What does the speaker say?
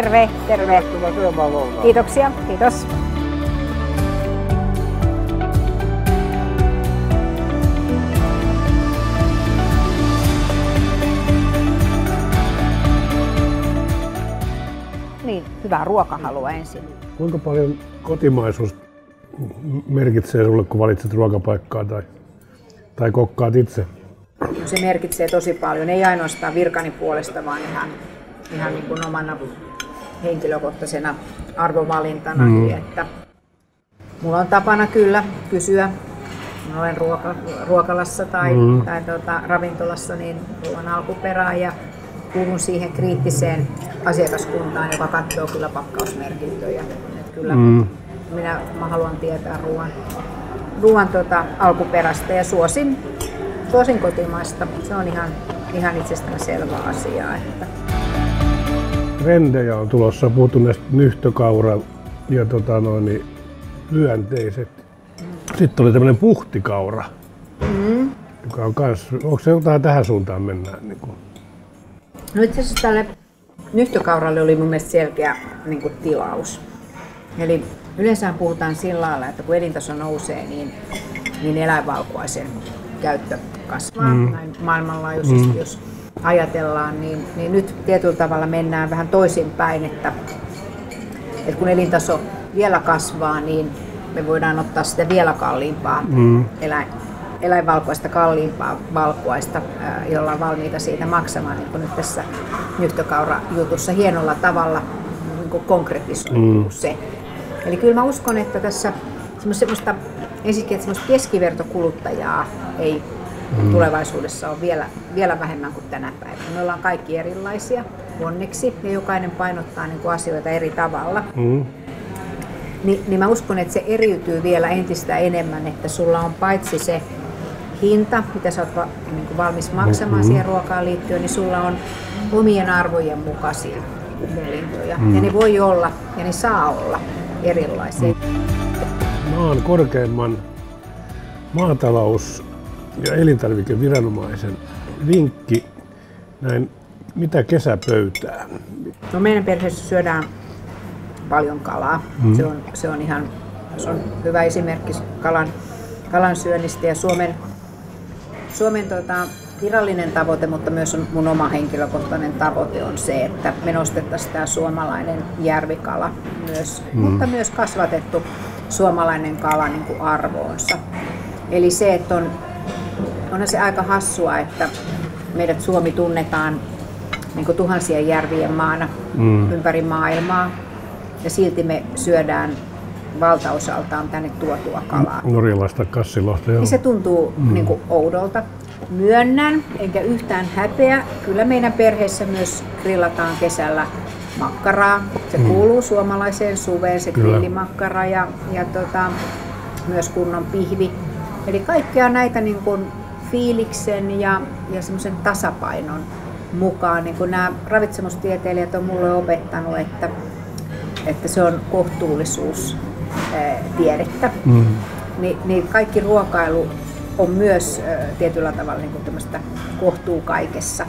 Terve, terve. Kiitoksia, kiitos. Niin, hyvää ruokahalua ensin. Kuinka paljon kotimaisuus merkitsee sulle, kun valitset ruokapaikkaa tai kokkaat itse? Se merkitsee tosi paljon, ei ainoastaan virkani puolesta, vaan ihan niin kuin omana henkilökohtaisena arvovalintana. Että mulla on tapana kyllä kysyä, kun olen ruokalassa tai ravintolassa, niin ruoan alkuperää ja kuulun siihen kriittiseen asiakaskuntaan, joka katsoo kyllä pakkausmerkintöjä. Että kyllä mä haluan tietää ruoan alkuperästä ja suosin kotimaista. Se on ihan itsestään selvä asia. Että. Trendejä on tulossa, puhuttu näistä nyhtökaura ja lyönteiset. Sitten oli tämmöinen puhtikaura, joka on kans, onko se jotain tähän suuntaan mennään? Niin kuin? No itse asiassa tälle nyhtökauralle oli mun mielestä selkeä niin kuin tilaus. Eli yleensä puhutaan sillä lailla, että kun elintaso nousee, niin eläinvalkuaisen käyttö kasvaa näin maailmanlaajuisesti, jos ajatellaan, niin nyt tietyllä tavalla mennään vähän toisinpäin, että kun vielä kasvaa, niin me voidaan ottaa sitä vielä kalliimpaa eläinvalkuaista, kalliimpaa valkuaista, jolla on valmiita siitä maksamaan, niin kuin nyt tässä nyhtökaura-jutussa hienolla tavalla niin konkretisoituu se. Eli kyllä mä uskon, että tässä semmoista keskivertokuluttajaa ei tulevaisuudessa ole vielä vähemmän kuin tänä päivänä. Me ollaan kaikki erilaisia, onneksi, ja jokainen painottaa niin kuin asioita eri tavalla. Niin mä uskon, että se eriytyy vielä entistä enemmän, että sulla on paitsi se hinta, mitä sä oot niin kuin valmis maksamaan siihen ruokaan liittyen, niin sulla on omien arvojen mukaisia valintoja. Ja ne voi olla, ja ne saa olla erilaisia. Maan korkeimman maatalous- ja elintarvikeviranomaisen vinkki näin, mitä kesäpöytään? No meidän perheessä syödään paljon kalaa. Se on hyvä esimerkki kalan syönnistä ja Suomen virallinen tavoite, mutta myös mun oma henkilökohtainen tavoite on se, että me nostettaisiin tämä suomalainen järvikala myös, mutta myös kasvatettu suomalainen kala niin kuin arvoonsa. Eli se, että onhan se aika hassua, että meidät Suomi tunnetaan niin kuin tuhansien järvien maana ympäri maailmaa ja silti me syödään valtaosaltaan tänne tuotua kalaa. Norjalaista kassilohta, joo. Niin se tuntuu niin kuin oudolta. Myönnän, enkä yhtään häpeä. Kyllä meidän perheessä myös grillataan kesällä makkaraa. Se kuuluu suomalaiseen suveen, se grillimakkara ja myös kunnon pihvi. Eli kaikkea näitä niin kuin fiiliksen ja semmoisen tasapainon mukaan. Niin kuin nämä ravitsemustieteilijät on mulle opettanut, että se on kohtuullisuustiedettä. Niin kaikki ruokailu on myös tietyllä tavalla niin kuin tämmöistä kohtuu kaikessa.